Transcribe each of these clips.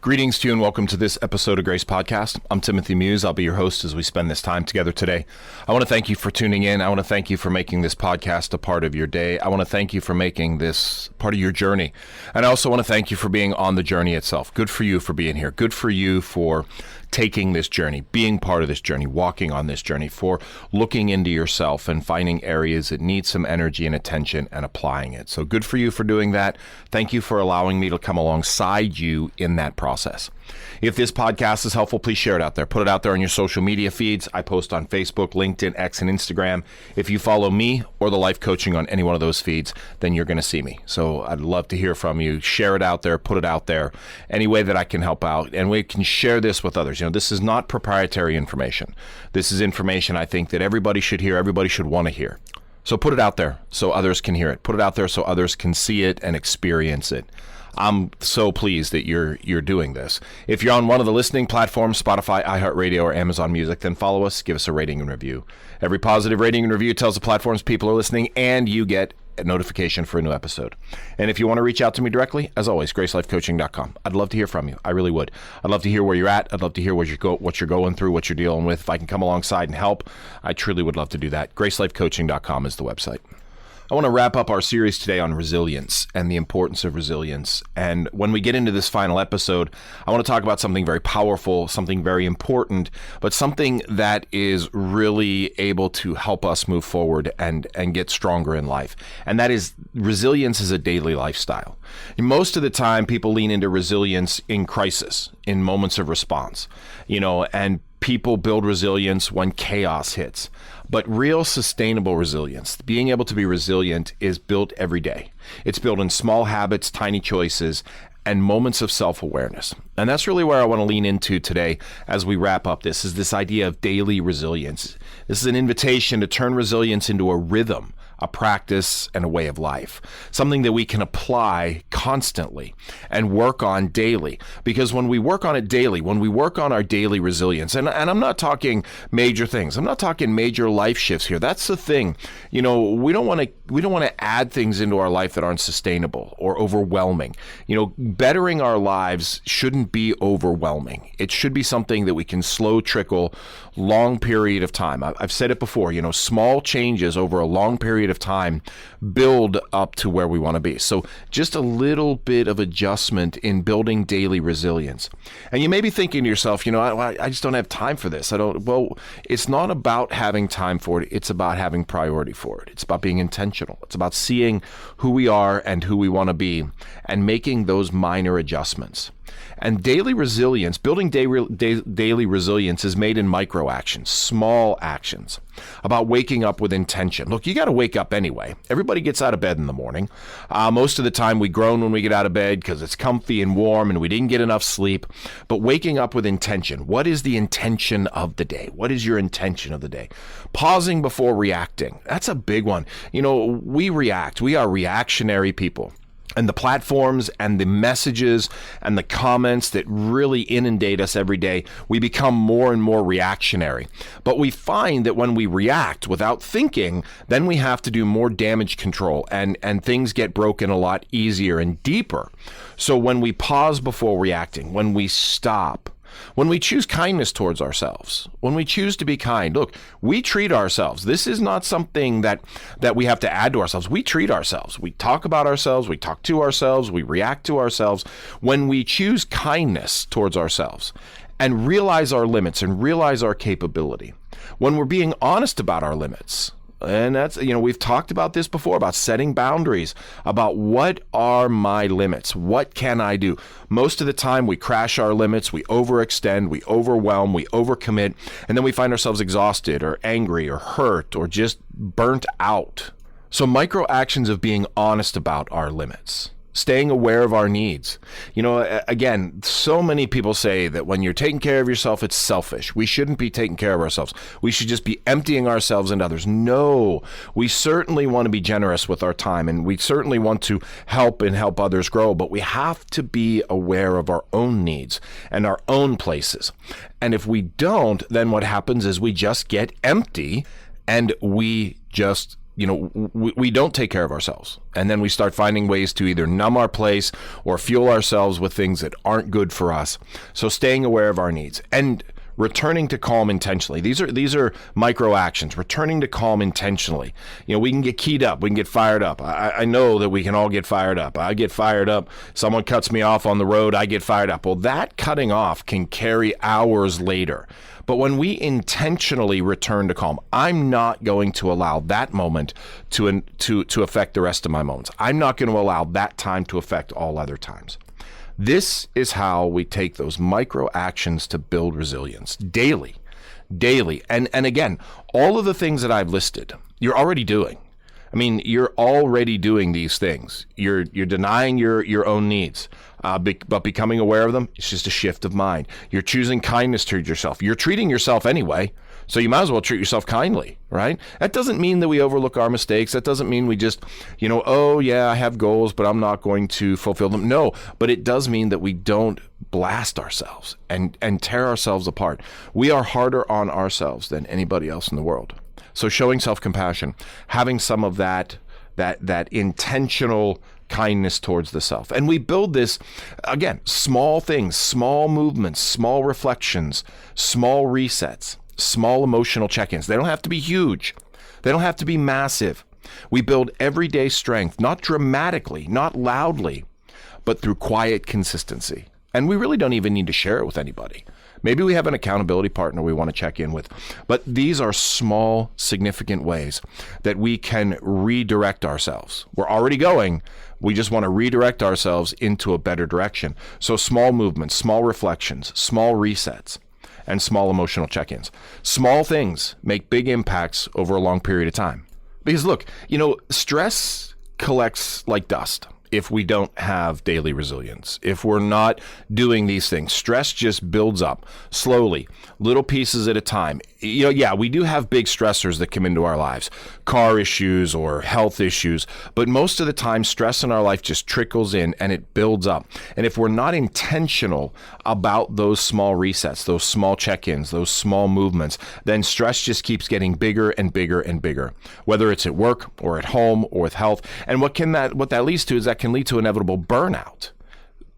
Greetings to you and welcome to this episode of G.R.A.C.E Podcast. I'm Timothy Muse. I'll be your host as we spend this time together today. I want to thank you for tuning in. I want to thank you for making this podcast a part of your day. I want to thank you for making this part of your journey. And I also want to thank you for being on the journey itself. Good for you for being here. Good for you for taking this journey, being part of this journey, walking on this journey, for looking into yourself and finding areas that need some energy and attention and applying it. So good for you for doing that. Thank you for allowing me to come alongside you in that process. If this podcast is helpful, please share it out there. Put it out there on your social media feeds. I post on Facebook, LinkedIn, X, and Instagram. If you follow me or the life coaching on any one of those feeds, then you're going to see me. So I'd love to hear from you. Share it out there. Put it out there any way that I can help out. And we can share this with others. You know, this is not proprietary information. This is information I think that everybody should hear. Everybody should want to hear. So put it out there so others can hear it. Put it out there so others can see it and experience it. I'm so pleased that you're doing this. If you're on one of the listening platforms, Spotify, iHeartRadio, or Amazon Music, then follow us, give us a rating and review. Every positive rating and review tells the platforms people are listening, and you get a notification for a new episode. And if you want to reach out to me directly, as always, GR.A.C.E I'd love to hear from you. I really would. I'd love to hear where you're at. I'd love to hear what you're going through, what you're dealing with. If I can come alongside and help, I truly would love to do that. GR.A.C.E is the website. I want to wrap up our series today on resilience and the importance of resilience. And when we get into this final episode, I want to talk about something very powerful, something very important, but something that is really able to help us move forward and get stronger in life. And that is resilience is a daily lifestyle. And most of the time, people lean into resilience in crisis, in moments of response, and people build resilience when chaos hits. But real sustainable resilience, being able to be resilient, is built every day. It's built in small habits, tiny choices, and moments of self-awareness. And that's really where I want to lean into today as we wrap up this idea of daily resilience. This is an invitation to turn resilience into a rhythm, a practice, and a way of life, something that we can apply constantly and work on daily. Because when we work on it daily, when we work on our daily resilience, and I'm not talking major things, I'm not talking major life shifts here. That's the thing. We don't want to add things into our life that aren't sustainable or overwhelming. Bettering our lives shouldn't be overwhelming. It should be something that we can slow trickle, long period of time. I've said it before, small changes over a long period of time build up to where we want to be. So just a little bit of adjustment in building daily resilience. And you may be thinking to yourself, I just don't have time for this. Well, it's not about having time for it. It's about having priority for it. It's about being intentional. It's about seeing who we are and who we want to be and making those minor adjustments. And daily resilience, building daily resilience is made in micro actions, small actions, about waking up with intention. Look, you got to wake up anyway. Everybody gets out of bed in the morning. Most of the time we groan when we get out of bed because it's comfy and warm and we didn't get enough sleep. But waking up with intention. What is the intention of the day? What is your intention of the day? Pausing before reacting. That's a big one. We react. We are reactionary people. And the platforms and the messages and the comments that really inundate us every day, we become more and more reactionary. But we find that when we react without thinking, then we have to do more damage control and things get broken a lot easier and deeper. So when we pause before reacting, when we stop, when we choose kindness towards ourselves, when we choose to be kind, look, we treat ourselves. This is not something that we have to add to ourselves. We treat ourselves. We talk about ourselves. We talk to ourselves. We react to ourselves. When we choose kindness towards ourselves and realize our limits and realize our capability, when we're being honest about our limits, and that's, we've talked about this before, about setting boundaries, about what are my limits? What can I do? Most of the time we crash our limits, we overextend, we overwhelm, we overcommit, and then we find ourselves exhausted or angry or hurt or just burnt out. So micro actions of being honest about our limits. Staying aware of our needs. Again, so many people say that when you're taking care of yourself, it's selfish. We shouldn't be taking care of ourselves. We should just be emptying ourselves into others. No, we certainly want to be generous with our time, and we certainly want to help others grow, but we have to be aware of our own needs and our own places. And if we don't, then what happens is we just get empty and we just we don't take care of ourselves. And then we start finding ways to either numb our place or fuel ourselves with things that aren't good for us. So staying aware of our needs and returning to calm intentionally. These are micro actions. Returning to calm intentionally. We can get keyed up. We can get fired up. I know that we can all get fired up. I get fired up. Someone cuts me off on the road. I get fired up. Well, that cutting off can carry hours later. But when we intentionally return to calm, I'm not going to allow that moment to affect the rest of my moments. I'm not going to allow that time to affect all other times. This is how we take those micro actions to build resilience daily. And again, all of the things that I've listed, you're already doing. I mean, you're already doing these things. You're denying your own needs, but becoming aware of them, it's just a shift of mind. You're choosing kindness towards yourself. You're treating yourself anyway, so you might as well treat yourself kindly, right? That doesn't mean that we overlook our mistakes. That doesn't mean we just, oh yeah, I have goals, but I'm not going to fulfill them. No, but it does mean that we don't blast ourselves and tear ourselves apart. We are harder on ourselves than anybody else in the world. So showing self-compassion, having some of that intentional kindness towards the self. And we build this, again, small things, small movements, small reflections, small resets, small emotional check-ins. They don't have to be huge. They don't have to be massive. We build everyday strength, not dramatically, not loudly, but through quiet consistency. And we really don't even need to share it with anybody. Maybe we have an accountability partner we want to check in with. But these are small, significant ways that we can redirect ourselves. We're already going. We just want to redirect ourselves into a better direction. So small movements, small reflections, small resets, and small emotional check-ins. Small things make big impacts over a long period of time. Because look, stress collects like dust if we don't have daily resilience. If we're not doing these things, stress just builds up slowly, little pieces at a time. We do have big stressors that come into our lives, car issues or health issues, but most of the time stress in our life just trickles in and it builds up. And if we're not intentional about those small resets, those small check-ins, those small movements, then stress just keeps getting bigger and bigger and bigger, whether it's at work or at home or with health. And what that leads to is that can lead to inevitable burnout.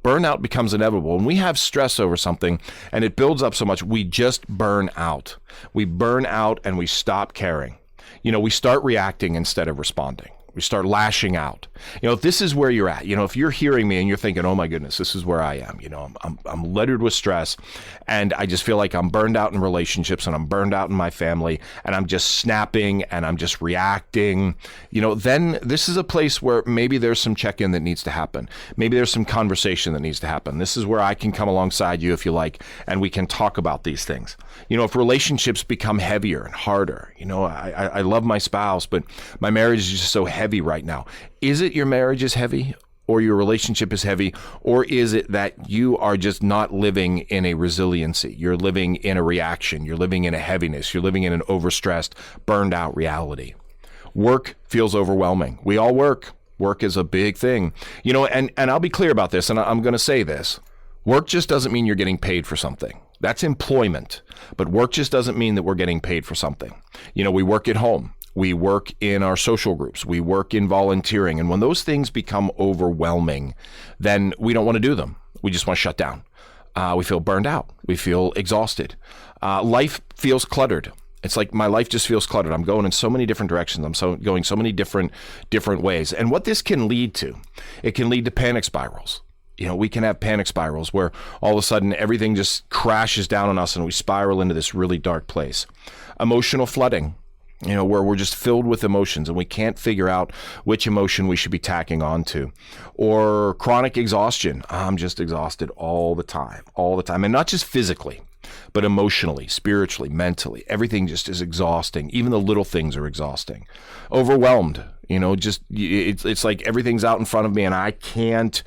Burnout becomes inevitable. When we have stress over something and it builds up so much, we just burn out. We burn out and we stop caring. We start reacting instead of responding. We start lashing out. If this is where you're at, if you're hearing me and you're thinking, oh my goodness, this is where I am, I'm littered with stress and I just feel like I'm burned out in relationships and I'm burned out in my family and I'm just snapping and I'm just reacting, then this is a place where maybe there's some check-in that needs to happen. Maybe there's some conversation that needs to happen. This is where I can come alongside you if you like, and we can talk about these things. If relationships become heavier and harder, I love my spouse, but my marriage is just so heavy right now. Is it your marriage is heavy or your relationship is heavy, or is it that you are just not living in a resiliency? You're living in a reaction. You're living in a heaviness. You're living in an overstressed, burned out reality. Work feels overwhelming. We all work. Work is a big thing. And I'll be clear about this, and I'm going to say this. Work just doesn't mean you're getting paid for something. That's employment. But work just doesn't mean that we're getting paid for something. We work at home. We work in our social groups. We work in volunteering. And when those things become overwhelming, then we don't want to do them. We just want to shut down. We feel burned out. We feel exhausted. Life feels cluttered. It's like my life just feels cluttered. I'm going in so many different directions. I'm going so many different ways. And what this can lead to, it can lead to panic spirals. We can have panic spirals where all of a sudden everything just crashes down on us and we spiral into this really dark place. Emotional flooding, where we're just filled with emotions and we can't figure out which emotion we should be tacking on to. Or chronic exhaustion. I'm just exhausted all the time. And not just physically, but emotionally, spiritually, mentally. Everything just is exhausting. Even the little things are exhausting. Overwhelmed. It's like everything's out in front of me and I can't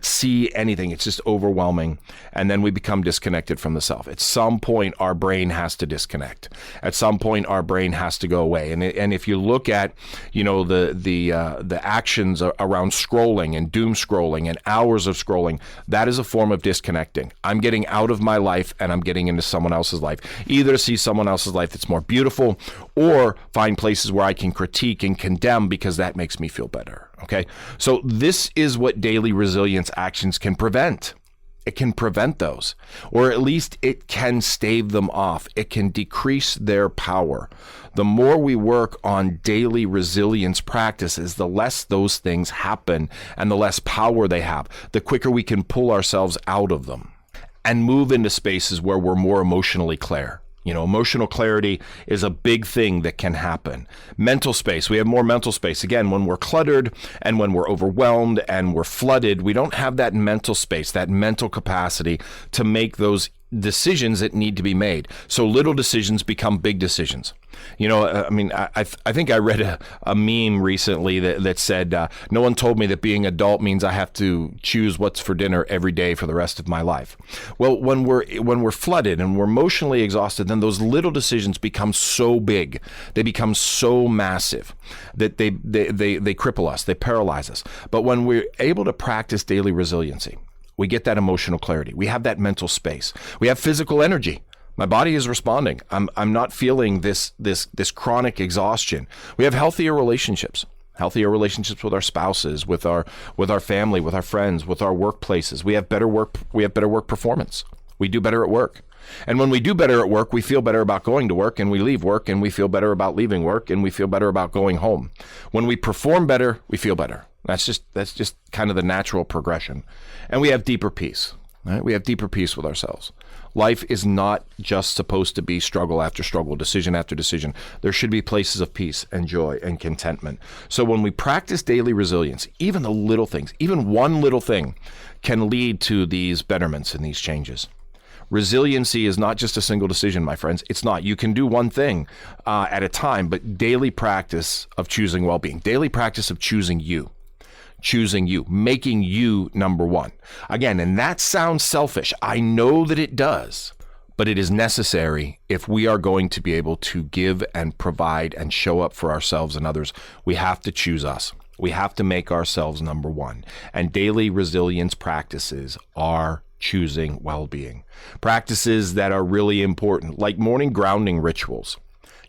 see anything. It's just overwhelming. And then we become disconnected from the self. At some point, our brain has to disconnect. At some point, our brain has to go away. And if you look at, the actions around scrolling and doom scrolling and hours of scrolling, that is a form of disconnecting. I'm getting out of my life and I'm getting into someone else's life, either to see someone else's life that's more beautiful or find places where I can critique and condemn because that makes me feel better. Okay. So this is what daily resilience actions can prevent. It can prevent those, or at least it can stave them off. It can decrease their power. The more we work on daily resilience practices, the less those things happen and the less power they have, the quicker we can pull ourselves out of them and move into spaces where we're more emotionally clear. Emotional clarity is a big thing that can happen. Mental space, we have more mental space. Again, when we're cluttered and when we're overwhelmed and we're flooded, we don't have that mental space, that mental capacity to make those decisions that need to be made. So little decisions become big decisions. I think I read a meme recently that said, no one told me that being adult means I have to choose what's for dinner every day for the rest of my life. Well, when we're flooded and we're emotionally exhausted, then those little decisions become so big, they become so massive that they cripple us, they paralyze us. But when we're able to practice daily resiliency, we get that emotional clarity. We have that mental space. We have physical energy. My body is responding. I'm not feeling this chronic exhaustion. We have healthier relationships with our spouses, with our family, with our friends, with our workplaces. We have better work performance. We do better at work. And when we do better at work, we feel better about going to work, and we leave work and we feel better about leaving work, and we feel better about going home. When we perform better, we feel better. That's just kind of the natural progression. And we have deeper peace, right? We have deeper peace with ourselves. Life is not just supposed to be struggle after struggle, decision after decision. There should be places of peace and joy and contentment. So when we practice daily resilience, even the little things, even one little thing can lead to these betterments and these changes. Resiliency is not just a single decision, my friends. It's not. You can do one thing at a time, but daily practice of choosing well-being, daily practice of choosing you, making you number one. Again, and that sounds selfish. I know that it does, but it is necessary if we are going to be able to give and provide and show up for ourselves and others. We have to choose us. We have to make ourselves number one. And daily resilience practices are choosing well-being. Practices that are really important, like morning grounding rituals.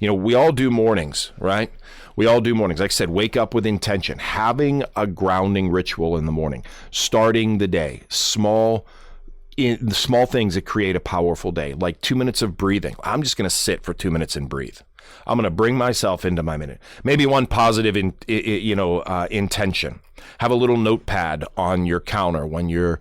We all do mornings, right? We all do mornings. Like I said, wake up with intention, having a grounding ritual in the morning, starting the day, small things that create a powerful day, like 2 minutes of breathing. I'm just going to sit for 2 minutes and breathe. I'm going to bring myself into my minute. Maybe one positive intention. Have a little notepad on your counter when you're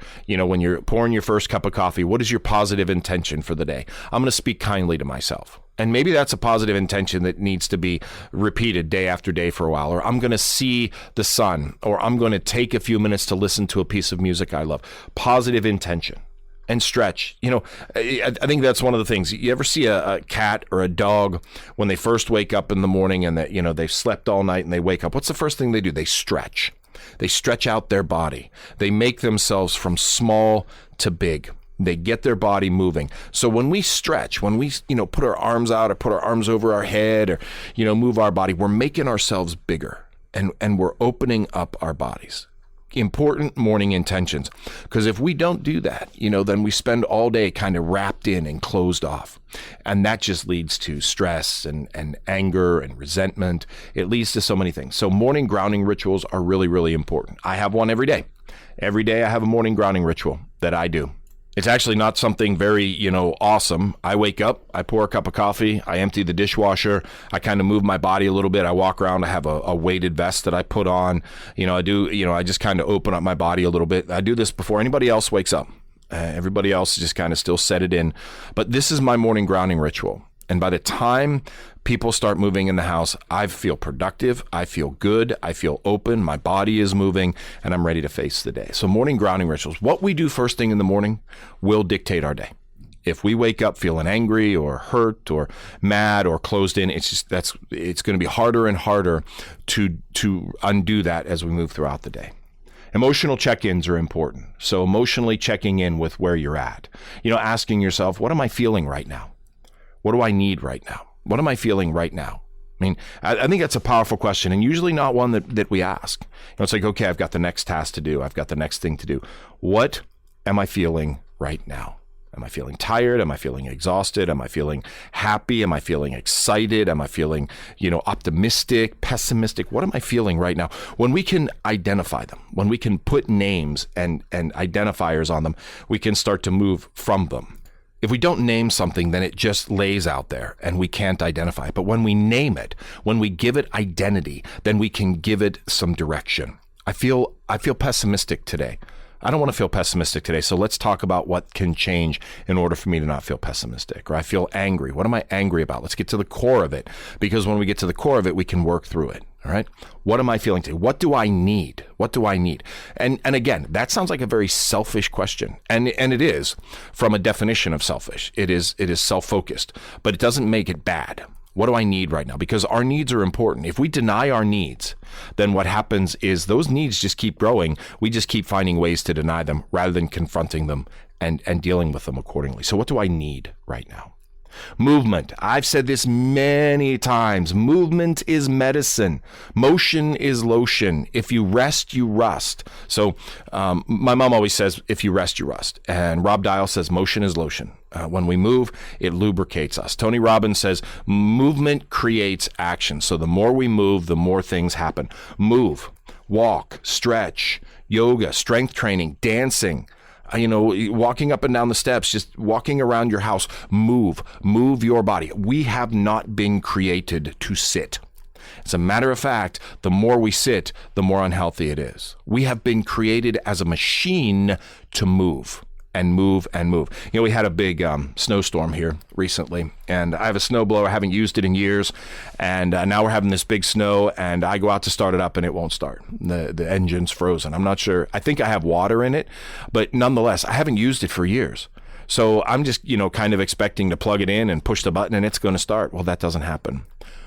pouring your first cup of coffee. What is your positive intention for the day? I'm going to speak kindly to myself. And maybe that's a positive intention that needs to be repeated day after day for a while. Or I'm going to see the sun, or I'm going to take a few minutes to listen to a piece of music I love. Positive intention. And stretch. I think that's one of the things. You ever see a cat or a dog when they first wake up in the morning and they've slept all night and they wake up? What's the first thing they do? They stretch. They stretch out their body. They make themselves from small to big. They get their body moving. So when we stretch, when we, put our arms out or put our arms over our head or, move our body, we're making ourselves bigger and we're opening up our bodies. Important morning intentions. Because if we don't do that, then we spend all day kind of wrapped in and closed off. And that just leads to stress and anger and resentment. It leads to so many things. So morning grounding rituals are really, really important. I have one every day. Every day I have a morning grounding ritual that I do. It's actually not something very, awesome. I wake up, I pour a cup of coffee, I empty the dishwasher, I kind of move my body a little bit. I walk around, I have a weighted vest that I put on. I just kind of open up my body a little bit. I do this before anybody else wakes up. Everybody else just kind of still set it in. But this is my morning grounding ritual. And by the time people start moving in the house, I feel productive, I feel good, I feel open, my body is moving, and I'm ready to face the day. So morning grounding rituals, what we do first thing in the morning will dictate our day. If we wake up feeling angry or hurt or mad or closed in, it's going to be harder and harder to undo that as we move throughout the day. Emotional check-ins are important. So emotionally checking in with where you're at. Asking yourself, what am I feeling right now? What do I need right now? What am I feeling right now? I think that's a powerful question, and usually not one that we ask. It's like, okay, I've got the next task to do. I've got the next thing to do. What am I feeling right now? Am I feeling tired? Am I feeling exhausted? Am I feeling happy? Am I feeling excited? Am I feeling, optimistic, pessimistic? What am I feeling right now? When we can identify them, when we can put names and identifiers on them, we can start to move from them. If we don't name something, then it just lays out there and we can't identify it. But when we name it, when we give it identity, then we can give it some direction. I feel pessimistic today. I don't want to feel pessimistic today, so let's talk about what can change in order for me to not feel pessimistic. Or I feel angry. What am I angry about? Let's get to the core of it, because when we get to the core of it, we can work through it. All right? What am I feeling today? What do I need? What do I need? And again, that sounds like a very selfish question, and it is from a definition of selfish. It is self-focused, but it doesn't make it bad. What do I need right now? Because our needs are important. If we deny our needs, then what happens is those needs just keep growing. We just keep finding ways to deny them rather than confronting them and dealing with them accordingly. So what do I need right now? Movement. I've said this many times. Movement is medicine. Motion is lotion. If you rest, you rust. So my mom always says, if you rest, you rust. And Rob Dial says, motion is lotion. When we move, it lubricates us. Tony Robbins says, movement creates action. So the more we move, the more things happen. Move, walk, stretch, yoga, strength training, dancing, walking up and down the steps, just walking around your house. Move your body. We have not been created to sit. As a matter of fact, the more we sit, the more unhealthy it is. We have been created as a machine to move. And move and move. We had a big snowstorm here recently, and I have a snowblower. I haven't used it in years, and now we're having this big snow, and I go out to start it up, and it won't start. The engine's frozen. I'm not sure. I think I have water in it, but nonetheless, I haven't used it for years. So I'm just, kind of expecting to plug it in and push the button, and it's going to start. Well, that doesn't happen.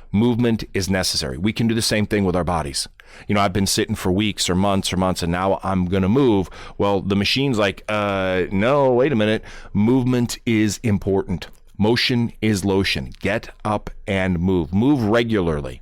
Movement is necessary. We can do the same thing with our bodies. I've been sitting for weeks or months, and now I'm going to move. Well, the machine's like, no, wait a minute. Movement is important. Motion is lotion. Get up and move. Move regularly.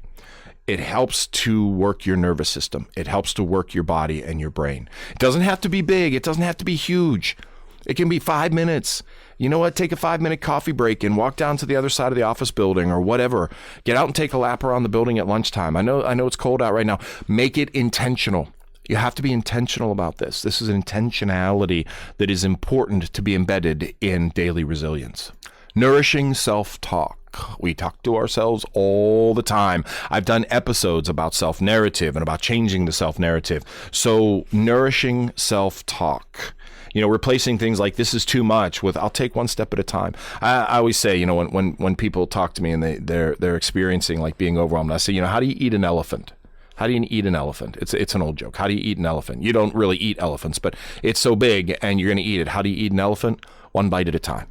It helps to work your nervous system. It helps to work your body and your brain. It doesn't have to be big. It doesn't have to be huge. It can be 5 minutes. You know what? Take a 5-minute coffee break and walk down to the other side of the office building or whatever. Get out and take a lap around the building at lunchtime. I know it's cold out right now. Make it intentional. You have to be intentional about this. This is an intentionality that is important to be embedded in daily resilience. Nourishing self-talk. We talk to ourselves all the time. I've done episodes about self-narrative and about changing the self-narrative. So nourishing self-talk. Replacing things like this is too much with I'll take one step at a time. I always say, when people talk to me and they're experiencing like being overwhelmed, I say, how do you eat an elephant? How do you eat an elephant? It's an old joke. How do you eat an elephant? You don't really eat elephants, but it's so big and you're going to eat it. How do you eat an elephant? One bite at a time.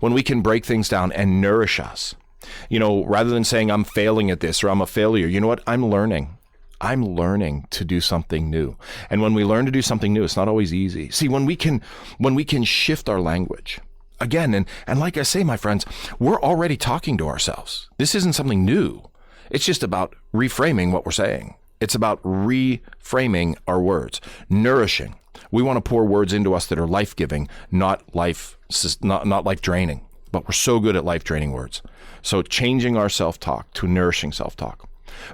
When we can break things down and nourish us, rather than saying I'm failing at this or I'm a failure, you know what? I'm learning to do something new. And when we learn to do something new, it's not always easy. See, when we can shift our language, again, and like I say, my friends, we're already talking to ourselves. This isn't something new. It's just about reframing what we're saying. It's about reframing our words, nourishing. We want to pour words into us that are life-giving, not life-draining. But we're so good at life-draining words. So changing our self-talk to nourishing self-talk.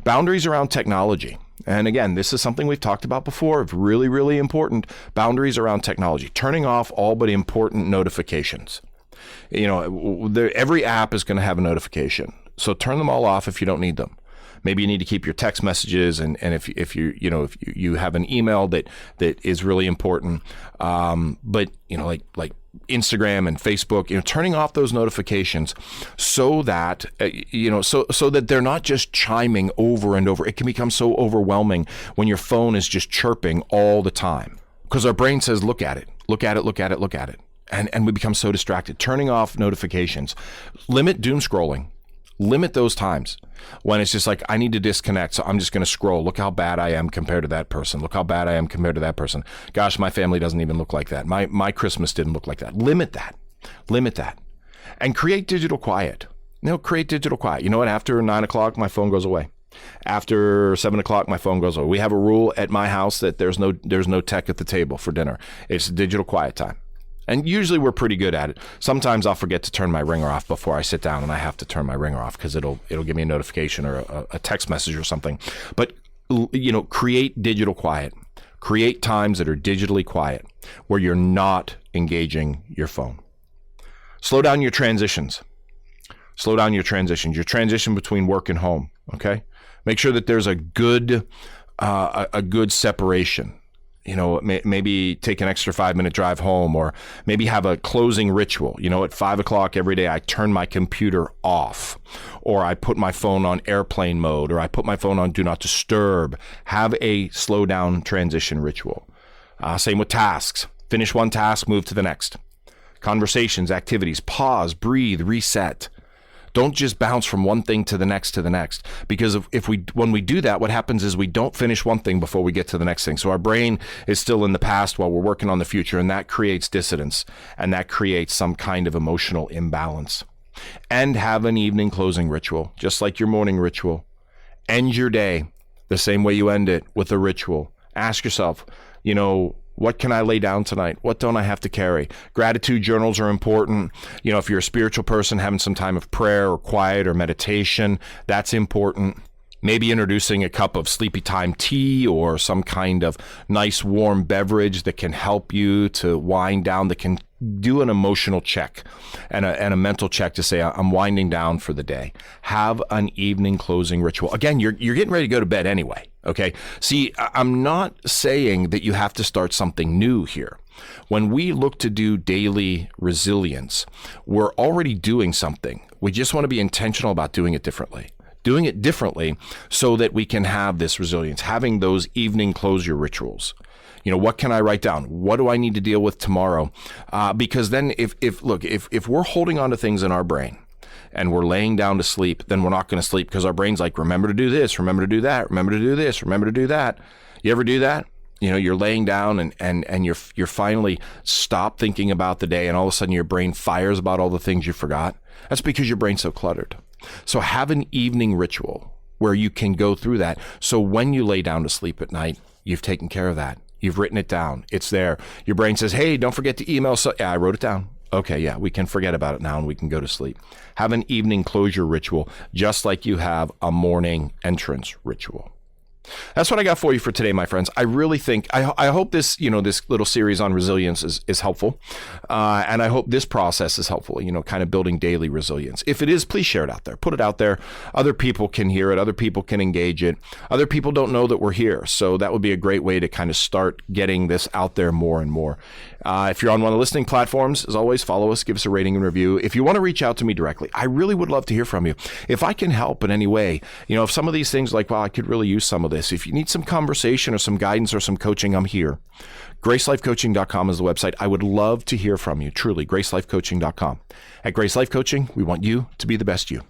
Boundaries around technology. And again, this is something we've talked about before, really, really important. Boundaries around technology. Turning off all but important notifications. Every app is going to have a notification. So turn them all off if you don't need them. Maybe you need to keep your text messages, and if you have an email that is really important, but like Instagram and Facebook, turning off those notifications so that so that they're not just chiming over and over. It can become so overwhelming when your phone is just chirping all the time because our brain says, look at it. And we become so distracted. Turning off notifications. Limit doom scrolling. Limit those times when it's just like, I need to disconnect, so I'm just going to scroll. Look how bad I am compared to that person. Look how bad I am compared to that person. Gosh, my family doesn't even look like that. My Christmas didn't look like that. Limit that. Limit that. And create digital quiet. Create digital quiet. You know what? After 9 o'clock, my phone goes away. After 7 o'clock, my phone goes away. We have a rule at my house that there's no tech at the table for dinner. It's digital quiet time. And usually we're pretty good at it. Sometimes I'll forget to turn my ringer off before I sit down, and I have to turn my ringer off because it'll give me a notification or a text message or something. But, create digital quiet. Create times that are digitally quiet where you're not engaging your phone. Slow down your transitions. Slow down your transitions. Your transition between work and home, okay? Make sure that there's a good separation. Maybe take an extra 5-minute drive home, or maybe have a closing ritual. At 5 o'clock every day, I turn my computer off, or I put my phone on airplane mode, or I put my phone on do not disturb. Have a slow down transition ritual. Same with tasks. Finish one task, move to the next. Conversations, activities, pause, breathe, reset. Don't just bounce from one thing to the next because when we do that, what happens is we don't finish one thing before we get to the next thing. So our brain is still in the past while we're working on the future, and that creates dissonance, and that creates some kind of emotional imbalance. And have an evening closing ritual, just like your morning ritual. End your day the same way you end it, with a ritual. Ask yourself, what can I lay down tonight? What don't I have to carry? Gratitude journals are important. If you're a spiritual person, having some time of prayer or quiet or meditation, that's important. Maybe introducing a cup of sleepy time tea or some kind of nice warm beverage that can help you to wind down, that can do an emotional check and a mental check to say, I'm winding down for the day. Have an evening closing ritual. Again, you're getting ready to go to bed anyway. Okay. See, I'm not saying that you have to start something new here. When we look to do daily resilience, we're already doing something. We just want to be intentional about doing it differently. Doing it differently so that we can have this resilience, having those evening closure rituals. What can I write down? What do I need to deal with tomorrow? Because then if we're holding on to things in our brain and we're laying down to sleep, then we're not going to sleep because our brain's like, remember to do this, remember to do that, remember to do this, remember to do that. You ever do that? You're laying down and you're finally stop thinking about the day, and all of a sudden your brain fires about all the things you forgot. That's because your brain's so cluttered. So have an evening ritual where you can go through that. So when you lay down to sleep at night, you've taken care of that. You've written it down. It's there. Your brain says, hey, don't forget to email. So yeah, I wrote it down. Okay, yeah, we can forget about it now and we can go to sleep. Have an evening closure ritual, just like you have a morning entrance ritual. That's what I got for you for today, my friends. I really think, I hope this, this little series on resilience is helpful. And I hope this process is helpful, kind of building daily resilience. If it is, please share it out there. Put it out there. Other people can hear it. Other people can engage it. Other people don't know that we're here. So that would be a great way to kind of start getting this out there more and more. If you're on one of the listening platforms, as always, follow us, give us a rating and review. If you want to reach out to me directly, I really would love to hear from you. If I can help in any way, if some of these things like, wow, I could really use some of this. If you need some conversation or some guidance or some coaching, I'm here. GraceLifeCoaching.com is the website. I would love to hear from you. Truly, GraceLifeCoaching.com. At Grace Life Coaching, we want you to be the best you.